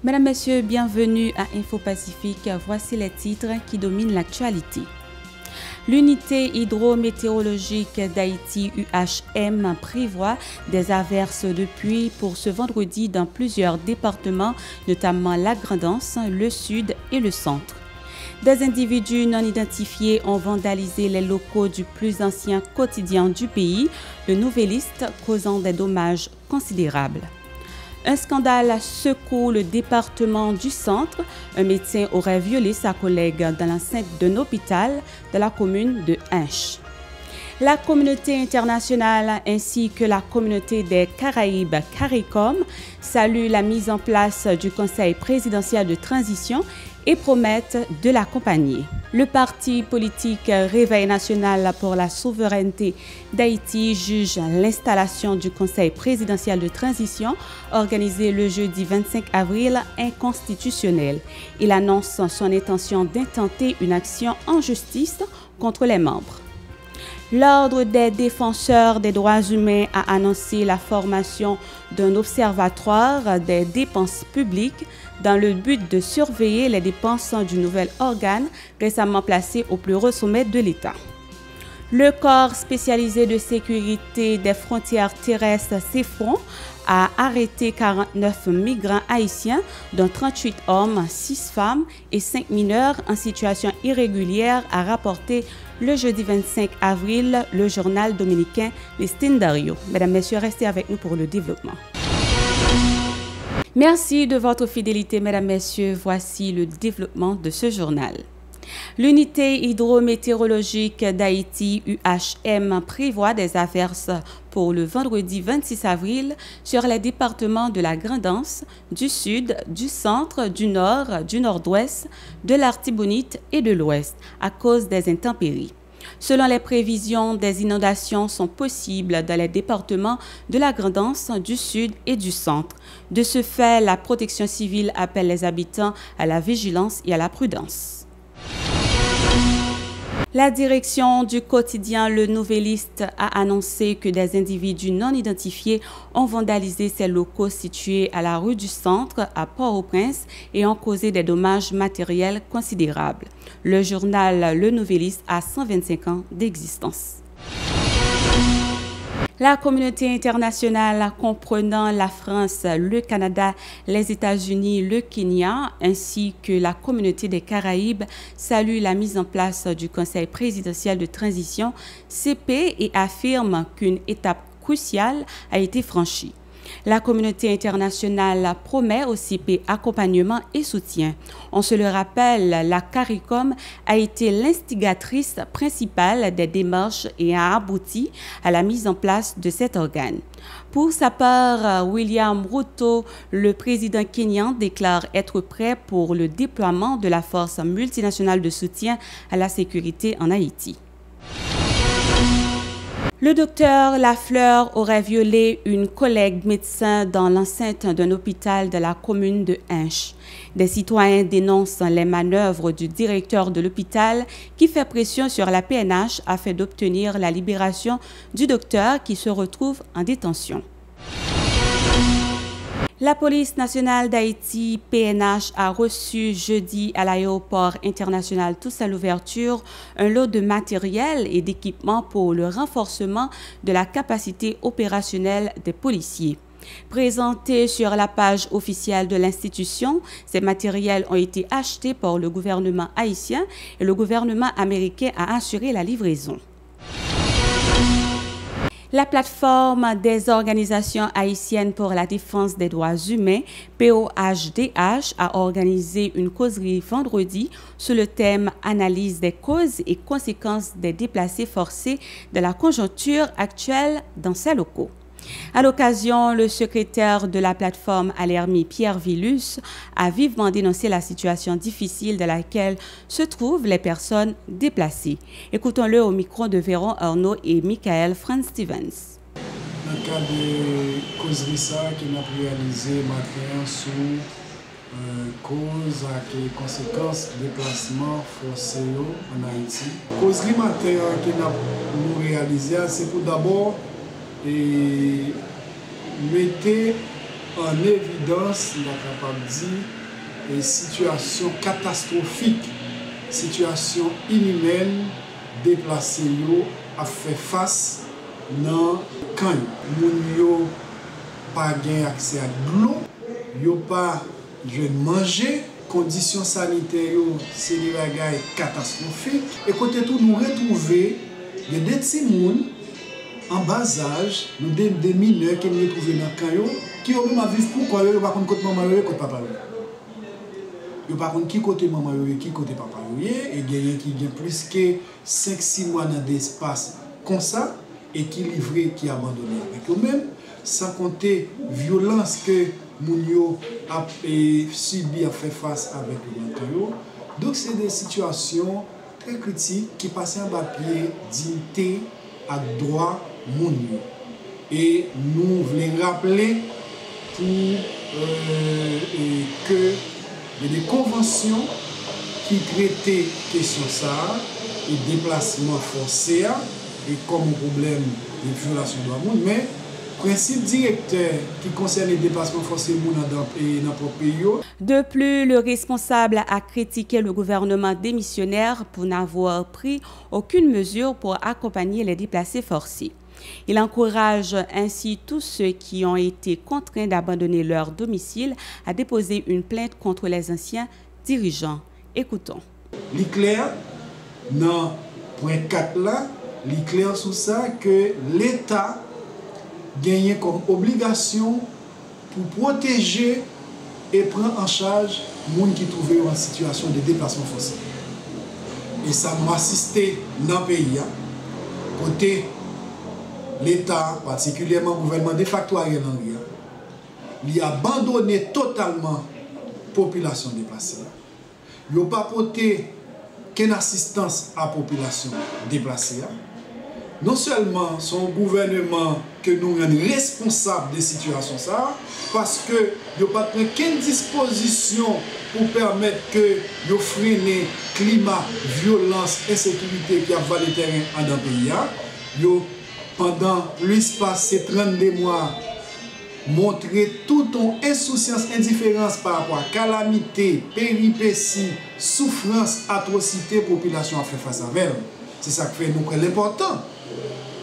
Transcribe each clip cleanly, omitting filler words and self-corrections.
Mesdames, Messieurs, bienvenue à Info Pacifique. Voici les titres qui dominent l'actualité. L'unité hydrométéorologique d'Haïti, UHM, prévoit des averses de pluie pour ce vendredi dans plusieurs départements, notamment la Grand'Anse, le Sud et le Centre. Des individus non identifiés ont vandalisé les locaux du plus ancien quotidien du pays, le Nouvelliste, causant des dommages considérables. Un scandale secoue le département du Centre. Un médecin aurait violé sa collègue dans l'enceinte d'un hôpital de la commune de Hinche. La communauté internationale ainsi que la communauté des Caraïbes, CARICOM, saluent la mise en place du Conseil présidentiel de transition et promettent de l'accompagner. Le parti politique Réveil national pour la souveraineté d'Haïti juge l'installation du Conseil présidentiel de transition organisé le jeudi 25 avril inconstitutionnelle. Il annonce son intention d'intenter une action en justice contre les membres. L'Ordre des défenseurs des droits humains a annoncé la formation d'un observatoire des dépenses publiques dans le but de surveiller les dépenses du nouvel organe récemment placé au plus haut sommet de l'État. Le corps spécialisé de sécurité des frontières terrestres CEFRON a arrêté 49 migrants haïtiens, dont 38 hommes, 6 femmes et 5 mineurs en situation irrégulière, a rapporté le jeudi 25 avril le journal dominicain Listín Diario. Mesdames, Messieurs, restez avec nous pour le développement. Merci de votre fidélité, Mesdames, Messieurs. Voici le développement de ce journal. L'unité hydrométéorologique d'Haïti, UHM, prévoit des averses pour le vendredi 26 avril sur les départements de la Grand'Anse, du Sud, du Centre, du Nord, du Nord-Ouest, de l'Artibonite et de l'Ouest à cause des intempéries. Selon les prévisions, des inondations sont possibles dans les départements de la Grand'Anse, du Sud et du Centre. De ce fait, la protection civile appelle les habitants à la vigilance et à la prudence. La direction du quotidien Le Nouvelliste a annoncé que des individus non identifiés ont vandalisé ces locaux situés à la rue du Centre, à Port-au-Prince, et ont causé des dommages matériels considérables. Le journal Le Nouvelliste a 125 ans d'existence. La communauté internationale comprenant la France, le Canada, les États-Unis, le Kenya ainsi que la communauté des Caraïbes salue la mise en place du Conseil présidentiel de transition CP et affirme qu'une étape cruciale a été franchie. La communauté internationale promet au CP accompagnement et soutien. On se le rappelle, la CARICOM a été l'instigatrice principale des démarches et a abouti à la mise en place de cet organe. Pour sa part, William Ruto, le président kényan, déclare être prêt pour le déploiement de la force multinationale de soutien à la sécurité en Haïti. Le docteur Lafleur aurait violé une collègue médecin dans l'enceinte d'un hôpital de la commune de Hinche. Des citoyens dénoncent les manœuvres du directeur de l'hôpital qui fait pression sur la PNH afin d'obtenir la libération du docteur qui se retrouve en détention. La police nationale d'Haïti, PNH, a reçu jeudi à l'aéroport international Toussaint Louverture un lot de matériel et d'équipements pour le renforcement de la capacité opérationnelle des policiers. Présentés sur la page officielle de l'institution, ces matériels ont été achetés par le gouvernement haïtien et le gouvernement américain a assuré la livraison. La plateforme des organisations haïtiennes pour la défense des droits humains, POHDH, a organisé une causerie vendredi sous le thème « Analyse des causes et conséquences des déplacés forcés de la conjoncture actuelle dans ces locaux ». À l'occasion, le secrétaire de la plateforme Alermi, Pierre Villus, a vivement dénoncé la situation difficile dans laquelle se trouvent les personnes déplacées. Écoutons-le au micro de Véron Arnaud et Michael Franz Stevens. Dans le cadre de causerie qui nous a réalisé matin sur cause et conséquences de déplacement forcé en Haïti. La causerie matin que nous a réalisé, c'est pour d'abord et mettez en évidence, il est capable de dire, une situation catastrophique, situation inhumaine, déplacée a fait face dans camp. Moun yo pas gain accès à l'eau, yo pas de manger, conditions sanitaires c'est des bagages catastrophiques. Et côté tout nous retrouver des petits moun en bas âge, nous des mineurs qui nous retrouvent dans le camp qui ont même à vivre pourquoi yo pas contre maman yo contre papa yo. Yo pas contre qui côté maman yo qui côté papa yo et gagne qui gagne plus que 5-6 mois dans d'espace comme ça et qui livré qui abandonné avec eux-mêmes sans compter violence que moun yo a subi à faire face avec eux. Donc c'est des situations très critiques qui passent en bas pied dignité à droit moun yo. Et nous voulons rappeler pour que il y a des conventions qui traitaient question ça et déplacement forcé et comme problème de violation de l'homme, mais principe directeur qui concerne les déplacements forcés dans notre pays. De plus, le responsable a critiqué le gouvernement démissionnaire pour n'avoir pris aucune mesure pour accompagner les déplacés forcés. Il encourage ainsi tous ceux qui ont été contraints d'abandonner leur domicile à déposer une plainte contre les anciens dirigeants. Écoutons. L'éclair, dans point 4 là, l'éclair sur ça que l'État gagne comme obligation pour protéger et prendre en charge les gens qui trouvent en situation de déplacement forcé. Et ça m'a assisté dans le pays. Côté l'État, particulièrement le gouvernement de facto Ariel Henry, il a abandonné totalement la population déplacée. Il n'a pas apporté qu'une assistance à la population déplacée. Non seulement son gouvernement que nous rendons responsable des situations, parce que il n'a pas pris qu'une disposition pour permettre que nous freiner le climat, violence, insécurité qui a valu le terrain dans le pays. Pendant l'espace de 32 mois, montrer toute ton insouciance, indifférence par rapport à calamité, péripéties, souffrance, atrocité, population a fait face à elle. C'est ça qui fait nous l'important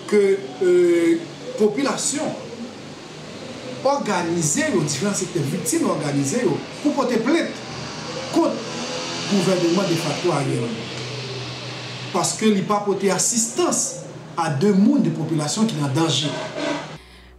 que la population organisée, les différents secteurs victimes organisées, pour porter plainte contre le gouvernement de facto Ariel. Parce que il n'a pas porté assistance à deux mondes de population qui sont en danger.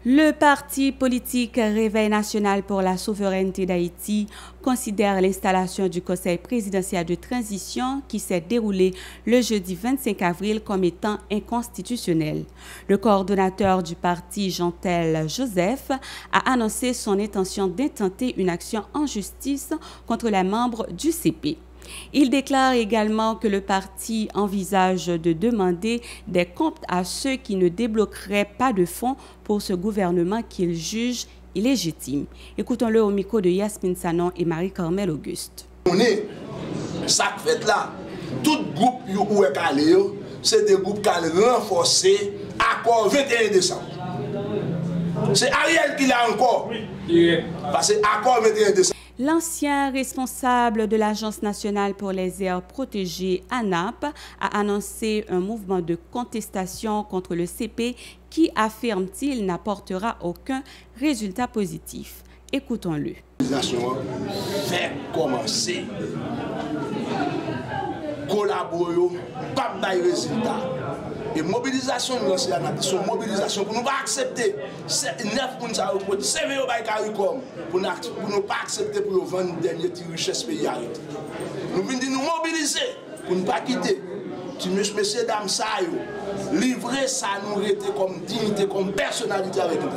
Le parti politique Réveil national pour la souveraineté d'Haïti considère l'installation du Conseil présidentiel de transition qui s'est déroulé le jeudi 25 avril comme étant inconstitutionnel. Le coordonnateur du parti, Jean-Tel Joseph, a annoncé son intention d'intenter une action en justice contre les membres du CP. Il déclare également que le parti envisage de demander des comptes à ceux qui ne débloqueraient pas de fonds pour ce gouvernement qu'il juge illégitime. Écoutons-le au micro de Yasmine Sanon et Marie-Carmel Auguste. On est, ça fait là, tout groupe où est calé, c'est des groupes qui ont renforcé accord 21 décembre. C'est Ariel qui l'a encore. Parce que accord 21 décembre. L'ancien responsable de l'Agence nationale pour les aires protégées, ANAP, a annoncé un mouvement de contestation contre le CP qui, affirme-t-il, n'apportera aucun résultat positif. Écoutons-le. L'organisation fait commencer, collaborer, pas de résultat. Et mobilisation de l'ancien ANAP, c'est une mobilisation pour nous pas accepter. 9 pour nous avoir c'est mieux pour nous pas accepter pour nous vendre dernier richesse pays. Nous venons nous mobiliser pour ne pas quitter. Messieurs, dames, ça, livrer ça nous rester comme dignité, comme personnalité avec nous.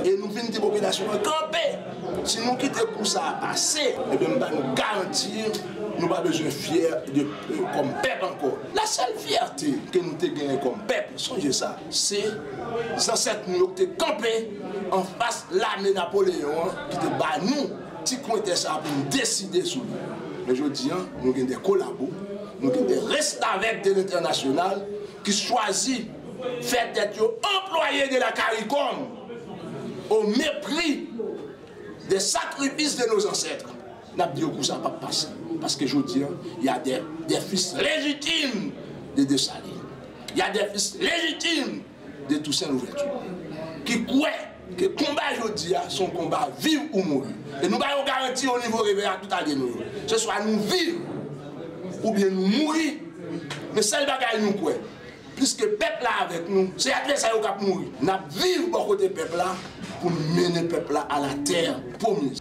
Et nous venons des populations camper. Si nous quittons pour ça passer, et bien nous nous garantir, nous n'avons pas besoin de fier comme peuple encore. La seule fierté que nous avons gagnée comme peuple, songez ça, c'est ancêtres nous qui ont campé en face de l'armée Napoléon qui te bat nous, qui comptait ça pour nous décider sur nous. Mais je dis, nous avons des collabos, nous avons des restes avec de l'international qui choisit de faire d'être employés de la CARICOM au mépris des sacrifices de nos ancêtres. N'a pas dit que ça ne va pas passer. Parce que je dis, il y a des fils légitimes de Dessalines. Il y a des fils légitimes de Toussaint Louverture. Qui croient que le combat aujourd'hui, son combat vivre ou mourir. Et nous allons garantir au niveau réveil à tout à l'heure. Ce soit nous vivre ou bien nous mourir. Mais celle bagaille nous croit. Puisque le peuple là avec nous, c'est l'adversaire qui va mourir. Nous vivons bon côté peuple là pour mener le peuple là à la terre promise.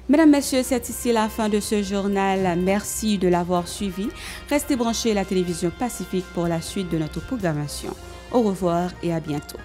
Mesdames, Messieurs, c'est ici la fin de ce journal. Merci de l'avoir suivi. Restez branchés à la télévision Pacifique pour la suite de notre programmation. Au revoir et à bientôt.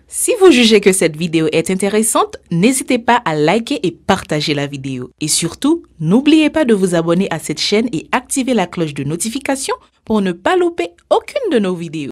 Si vous jugez que cette vidéo est intéressante, n'hésitez pas à liker et partager la vidéo. Et surtout, n'oubliez pas de vous abonner à cette chaîne et activer la cloche de notification pour ne pas louper aucune de nos vidéos.